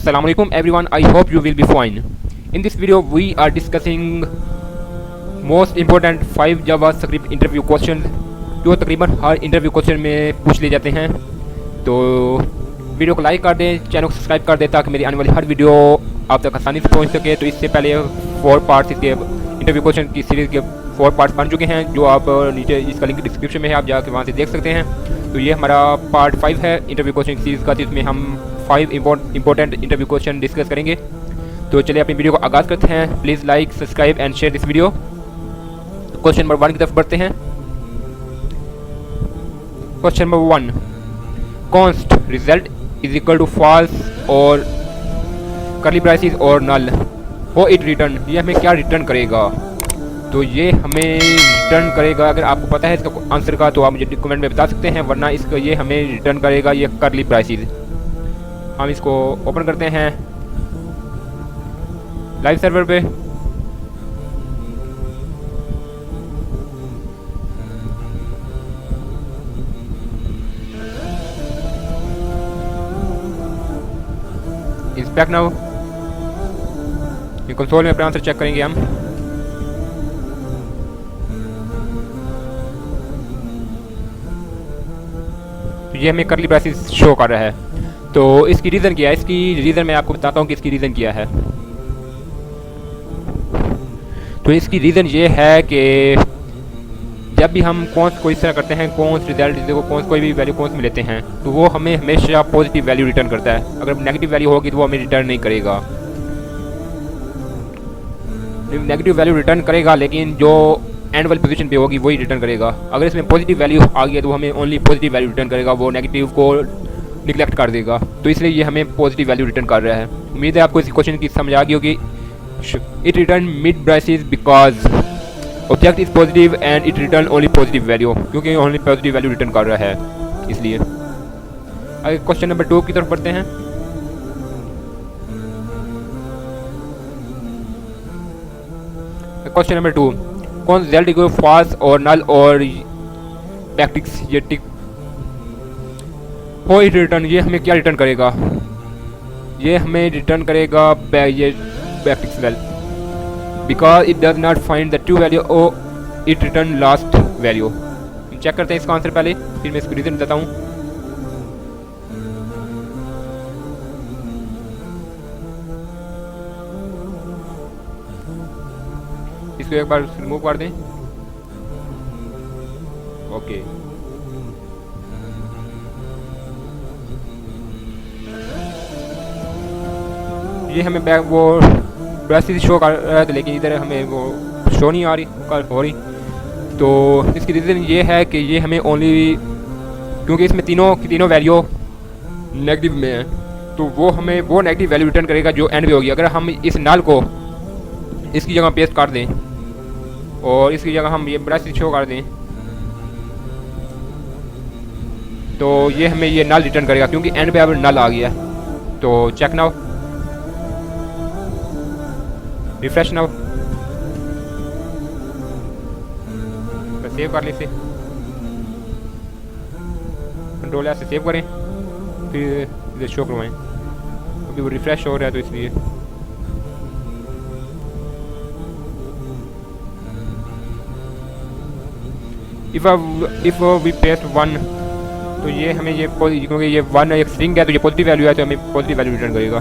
Assalamualaikum everyone, I hope you will be fine. In this video we are discussing most important 5 JavaScript interview questions जो तकरीबन हर interview question में पूछ लिए जाते हैं। तो वीडियो को लाइक कर दें, चैनल को सब्सक्राइब कर दें ताकि मेरी आने वाली हर वीडियो आप तक आसानी से पहुंच सके। तो इससे पहले 4 पार्ट्स इसके इंटरव्यू क्वेश्चन की सीरीज़ के 4 पार्ट्स बन चुके हैं जो आप नीचे इसका लिंक डिस्क्रिप्शन में है, आप जाके वहाँ से देख सकते हैं। तो ये हमारा पार्ट 5 है इंटरव्यू क्वेश्चन की सीरीज़ का, जिसमें हम 5 इंपॉर्टेंट इंटरव्यू क्वेश्चन डिस्कस करेंगे। तो चलिए अपनी वीडियो को आगाज़ करते हैं। Please like, subscribe and share this video. Question number 1 की तरफ बढ़ते हैं। Question number 1, const result is equal to false और कर्ली ब्रेसेस और नल हो इट रिटर्न, ये हमें क्या रिटर्न करेगा? तो ये हमें रिटर्न करेगा, अगर आपको पता है इसका आंसर का तो आप मुझे कमेंट में बता सकते हैं, वरना इसका ये हमें रिटर्न करेगा ये कर्ली ब्रेसेस। हम इसको ओपन करते हैं लाइव सर्वर पे। इंस्पेक्ट नाउ, ये कंसोल में अपना आंसर चेक करेंगे हम। तो ये हमें कर्ली ब्रेसेस शो कर रहा है। तो इसकी रीज़न क्या है? इसकी रीज़न मैं आपको बताता हूँ कि इसकी रीज़न क्या है। तो इसकी रीज़न ये है कि जब भी हम कॉन्स को इस तरह करते हैं, कॉन्स रिजल्ट को कॉन्स कोई भी वैल्यू कॉन्स में लेते हैं, तो वो हमें हमेशा पॉजिटिव वैल्यू रिटर्न करता है। अगर नेगेटिव वैल्यू होगी तो वो हमें रिटर्न नहीं करेगा। नेगेटिव वैल्यू रिटर्न करेगा, लेकिन जो एंड वाली पोजीशन पे होगी वही रिटर्न करेगा। अगर इसमें पॉजिटिव वैल्यू आ गई तो हमें ओनली पॉजिटिव वैल्यू रिटर्न करेगा, वो नेगेटिव को निगलेक्ट कर देगा। तो इसलिए ये हमें पॉजिटिव वैल्यू रिटर्न कर रहा है। उम्मीद है आपको इस क्वेश्चन की समझ आ गई होगी। It return mid braces because object is positive and it return only positive value, क्योंकि ओनली पॉजिटिव वैल्यू रिटर्न कर रहा है इसलिए। आगे क्वेश्चन नंबर 2 की तरफ बढ़ते हैं। क्वेश्चन नंबर 2, कौन रिजल्ट इक्वल फॉल्स और नल और बैक्टिक्स ये टिक हो इट रिटर्न, ये हमें क्या रिटर्न करेगा? ये हमें रिटर्न करेगा ये backticks well because it does not find the true value और इट रिटर्न लास्ट वैल्यू। हम चेक करते हैं इसका आंसर पहले, फिर मैं इसको रीजन बताता हूँ। इसको एक बार रिमूव कर दें। ओके, ये हमें बैक वो ब्रेसेस शो कर रहा है, लेकिन इधर हमें वो शो नहीं आ रही हो रही। तो इसकी रीज़न ये है कि ये हमें ओनली, क्योंकि इसमें तीनों की तीनों वैल्यू नेगेटिव में है, तो वो हमें वो नेगेटिव वैल्यू रिटर्न करेगा जो एंड पे होगी। अगर हम इस नल को इसकी जगह पेस्ट कर दें और इसकी जगह हम ये ब्रेसेस शो कर दें, तो ये हमें ये नल रिटर्न करेगा, क्योंकि एंड पे अब नल आ गया। तो check now, refresh now, save कर लीजिए, कंट्रोल से सेव करें, फिर इधर शो करवाएं। अभी वो रिफ्रेश हो रहा है तो इसलिए। इफ वी पेस्ट 1, तो ये हमें ये क्योंकि ये 1 एक स्ट्रिंग है तो ये पॉजिटिव वैल्यू है, तो हमें पॉजिटिव वैल्यू रिटर्न करेगा।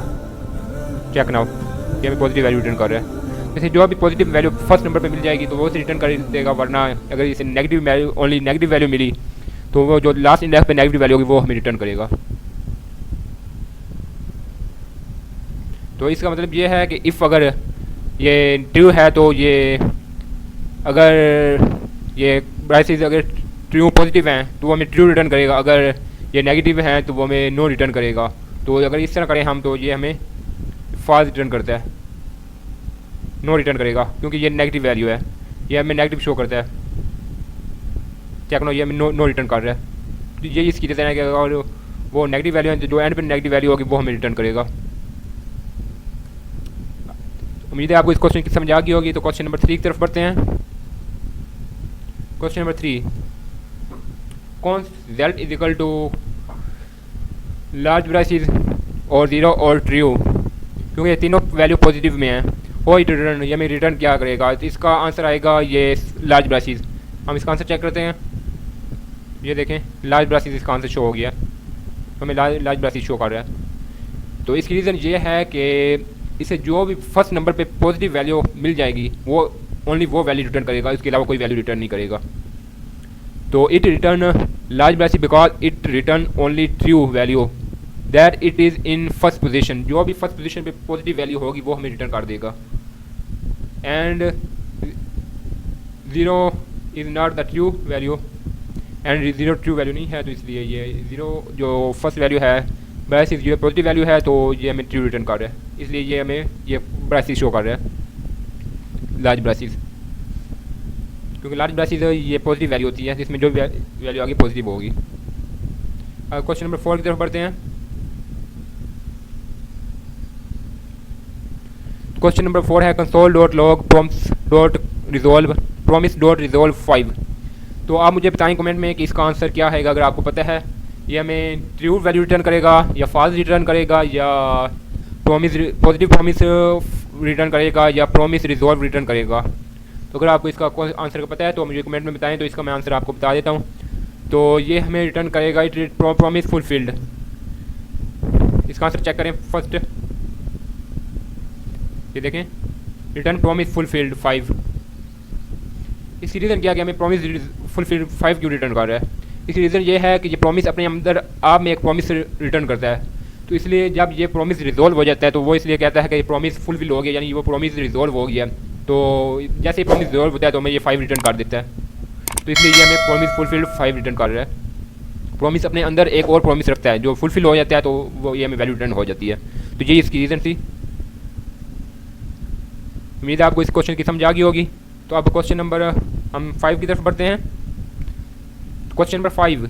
चेक नाउ, ये हमें पॉजिटिव वैल्यू रिटर्न कर रहा है। जैसे जो भी पॉजिटिव वैल्यू फर्स्ट नंबर पे मिल जाएगी तो वो से रिटर्न कर देगा, वरना अगर इसे negative value only negative value मिली तो वो जो लास्ट इंडेक्स पे नेगेटिव वैल्यू होगी वो हमें रिटर्न करेगा। तो इसका मतलब ये है कि इफ़ अगर ये ट्रू है तो ये, अगर ये ब्रेसेस अगर ट्रू पॉजिटिव हैं तो वो हमें ट्रू रिटर्न करेगा, अगर ये नेगेटिव हैं तो वो हमें नो रिटर्न करेगा। तो अगर इस तरह करें हम तो ये हमें फॉल्स रिटर्न करता है, नो रिटर्न करेगा, क्योंकि ये नेगेटिव वैल्यू है, ये हमें नेगेटिव शो करता है। चेक नो, ये हमें नो रिटर्न कर रहा है। तो ये इसकी रीज़न है कि अगर वो नेगेटिव वैल्यू है, जो एंड पे नेगेटिव वैल्यू होगी वो हमें रिटर्न करेगा। उम्मीद है आपको इस क्वेश्चन की समझ आ गई होगी। तो क्वेश्चन नंबर 3 की तरफ बढ़ते हैं। क्वेश्चन नंबर 3, कौन z is equal to large braces और 0 और ट्रू क्योंकि ये तीनों वैल्यू पॉजिटिव में है। हो इट रिटर्न, ये हमें रिटर्न क्या करेगा, तो इसका आंसर आएगा ये लार्ज ब्रासिस। हम इसका आंसर चेक करते हैं। ये देखें लार्ज ब्रासिस इसका आंसर शो हो गया, हमें लार्ज ब्रासिस शो कर रहा है। तो इसकी रीज़न ये है कि इसे जो भी फर्स्ट नंबर पे पॉजिटिव वैल्यू मिल जाएगी वो ओनली वो वैल्यू रिटर्न करेगा, इसके अलावा कोई वैल्यू रिटर्न नहीं करेगा। तो it return large braces because it return only true value that it is in first position. जो भी फर्स्ट पोजीशन पे पॉजिटिव वैल्यू होगी वो हमें रिटर्न कर देगा। And 0 is not the true value, and 0 true value नहीं है, तो इसलिए ये 0 जो फर्स्ट वैल्यू है ब्रासिस जो पॉजिटिव वैल्यू है तो ये हमें ट्रू रिटर्न कर रहा है, इसलिए ये हमें ये ब्रासिस शो कर रहा है लार्ज ब्रासिस। क्योंकि लार्ज ब्रासिस ये पॉजिटिव वैल्यू होती है जिसमें जो वैल्यू आगे पॉजिटिव होगी। क्वेश्चन नंबर 4 की तरफ बढ़ते हैं। क्वेश्चन नंबर 4 है console.log promise.resolve 5। तो आप मुझे बताएं कमेंट में कि इसका आंसर क्या है। अगर आपको पता है ये हमें ट्रू वैल्यू रिटर्न करेगा या फॉल्स रिटर्न करेगा या पॉजिटिव प्रॉमिस रिटर्न करेगा या प्रॉमिस रिजॉल्व रिटर्न करेगा। तो अगर आपको इसका आंसर पता है तो मुझे कमेंट में बताएं, तो इसका मैं आंसर आपको बता देता हूँ। तो ये हमें रिटर्न करेगा इट प्रॉमिस फुलफिल्ड। इसका आंसर चेक करें फर्स्ट, ये देखें रिटर्न प्रॉमिस फुलफिल्ड 5। इसकी रीज़न क्या कि हमें प्रॉमिस फुलफिल्ड 5 क्यों रिटर्न कर रहा है। इसकी रीज़न ये है कि ये प्रॉमिस अपने अंदर आप में एक प्रॉमिस रिटर्न करता है, तो इसलिए जब ये प्रॉमिस रिजॉल्व हो जाता है तो वो इसलिए कहता है कि ये प्रॉमिस फुलफिल हो गया, यानी वो प्रॉमिस रिजॉल्व हो गया। तो जैसे ही प्रॉमिस रिजॉल्व होता है तो हमें ये 5 रिटर्न कर देता है, तो इसलिए ये हमें प्रॉमिस फुलफिल्ड 5 रिटर्न कर रहा है। प्रॉमिस अपने अंदर एक और प्रॉमिस रखता है जो फुलफिल हो जाता है तो वो ये हमें वैल्यू रिटर्न हो जाती है। तो ये इसकी रीज़न थी। उम्मीद है आपको इस क्वेश्चन की समझ आ गई होगी। तो अब क्वेश्चन नंबर हम 5 की तरफ बढ़ते हैं। Question number 5,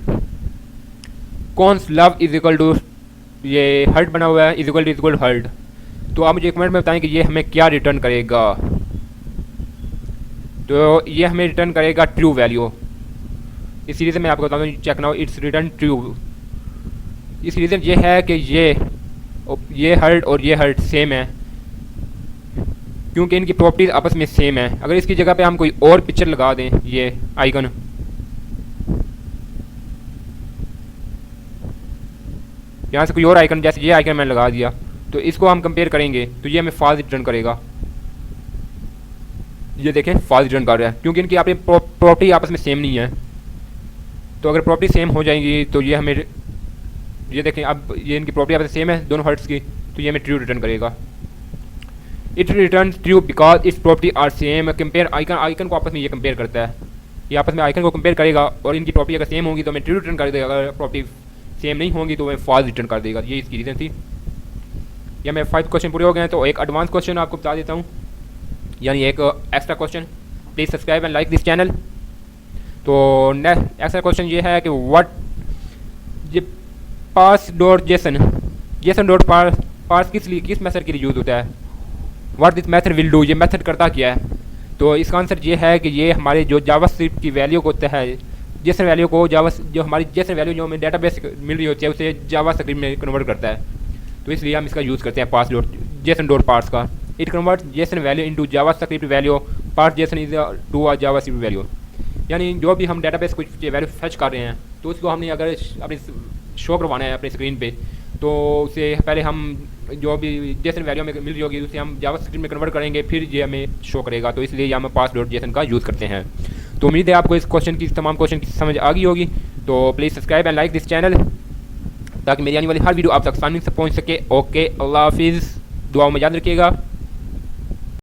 const love is equal to, ये हर्ट बना हुआ है, इज इक्वल टू हर्ट। तो आप मुझे कमेंट में बताएं कि ये हमें क्या रिटर्न करेगा। तो ये हमें रिटर्न करेगा ट्रू वैल्यू। इस रीज़न मैं आपको बताता हूँ, check now it's return true. इस रीज़न ये है कि ये हर्ट और ये हर्ट सेम है क्योंकि इनकी प्रॉपर्टीज आपस में सेम है। अगर इसकी जगह पे हम कोई और पिक्चर लगा दें, ये आइकन, यहाँ से कोई और आइकन, जैसे ये आइकन मैंने लगा दिया, तो इसको हम कंपेयर करेंगे तो ये हमें फॉल्स रिटर्न करेगा। ये देखें फॉल्स रिटर्न कर रहा है क्योंकि इनकी आपकी प्रॉपर्टी आपस में सेम नहीं है। तो अगर प्रॉपर्टी सेम हो जाएंगी तो ये हमें, ये देखें अब ये इनकी प्रॉपर्टी आपस में सेम है दोनों हर्ट्स की, तो ये हमें ट्रू रिटर्न करेगा। It return true because its property are same. Compare icon को आपस में ये कंपेयर करता है, ये आपस में आइकन को कंपेयर करेगा और इनकी प्रॉपर्टी अगर सेम होगी तो हमें ट्रू रिटर्न कर देगा, अगर प्रॉपर्टी सेम नहीं होंगी तो हमें फॉल्स रिटर्न कर देगा। ये इसकी रीज़न थी। या मैं 5 क्वेश्चन पूरे हो गए हैं, तो एक एडवांस क्वेश्चन आपको बता देता हूँ, यानी एक extra question. Please subscribe and like this channel. तो नेक्स्ट एक्स्ट्रा क्वेश्चन ये है कि व्हाट ये parse dot JSON dot parse किस मेथड के लिए यूज़ होता है। What this method will do, ये मेथड करता क्या है। तो इसका आंसर ये है कि ये हमारे जो जावास्क्रिप्ट की वैल्यू को होता है, जेसन वैल्यू को जो हमारी जेसन वैल्यू जो हमें डेटाबेस मिल रही होती है उसे जावास्क्रिप्ट में कन्वर्ट करता है। तो इसलिए हम इसका यूज़ करते हैं parse dot JSON dot parse का। It convert JSON value into JavaScript value, parse JSON is to a JavaScript value. यानी जो भी हम डेटाबेस कुछ वैल्यू फैच कर रहे हैं तो उसको हमने अगर अपनी शो करवाना है अपने स्क्रीन पे, तो उसे पहले हम जो भी जेसन वैल्यू हमें मिल रही होगी उसे हम जावास्क्रिप्ट में कन्वर्ट करेंगे, फिर ये हमें शो करेगा। तो इसलिए हम पार्स डॉट जेसन का यूज़ करते हैं। तो उम्मीद है आपको इस क्वेश्चन की तमाम क्वेश्चन की समझ आ गई होगी। तो please subscribe and like this channel ताकि मेरी आने वाली हर वीडियो आप तक आसानी से पहुंच सके। ओके, अल्लाह हाफिज़, दुआओं में याद रखिएगा।